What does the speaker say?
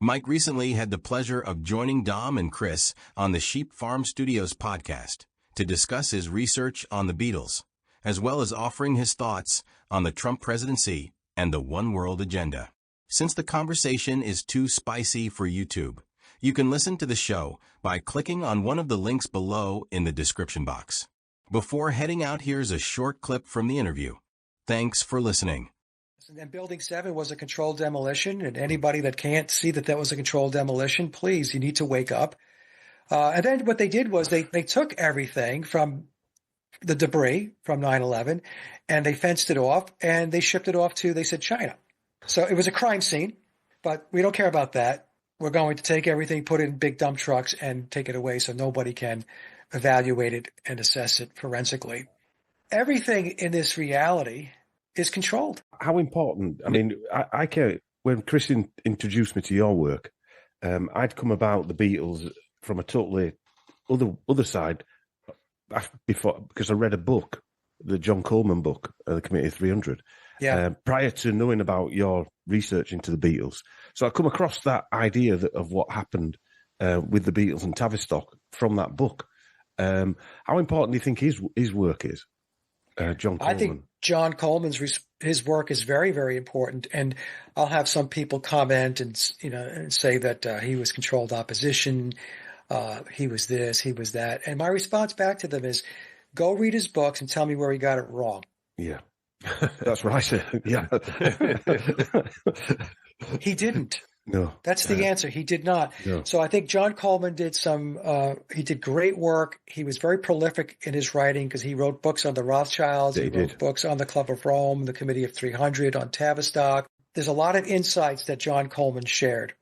Mike recently had the pleasure of joining Dom and Chris on the Sheep Farm Studios podcast to discuss his research on the Beatles, as well as offering his thoughts on the Trump presidency and the One World agenda. Since the conversation is too spicy for YouTube, you can listen to the show by clicking on one of the links below in the description box. Before heading out, here's a short clip from the interview. Thanks for listening. And Building 7 was a controlled demolition, and anybody that can't see that that was a controlled demolition, please, you need to wake up. And then what they did was they took everything from the debris from 9/11, and they fenced it off, and they shipped it off to, they said, China. So it was a crime scene, but we don't care about that. We're going to take everything, put it in big dump trucks, and take it away so nobody can evaluate it and assess it forensically. Everything in this reality is controlled. How important? I mean, I care. When Chris introduced me to your work, I'd come about the Beatles from a totally other side before, because I read a book, the John Coleman book, The Committee of 300, prior to knowing about your research into the Beatles. So I come across that idea of what happened with the Beatles and Tavistock from that book. How important do you think his work is? John Coleman. I think John Coleman's his work is very, very important, and I'll have some people comment and say that he was controlled opposition, he was this, he was that, and my response back to them is, go read his books and tell me where he got it wrong. Yeah, that's what I said. Yeah, he didn't. No, that's the answer. He did not. No. So I think John Coleman did he did great work. He was very prolific in his writing because he wrote books on the Rothschilds. He wrote books on the Club of Rome, the Committee of 300, on Tavistock. There's a lot of insights that John Coleman shared.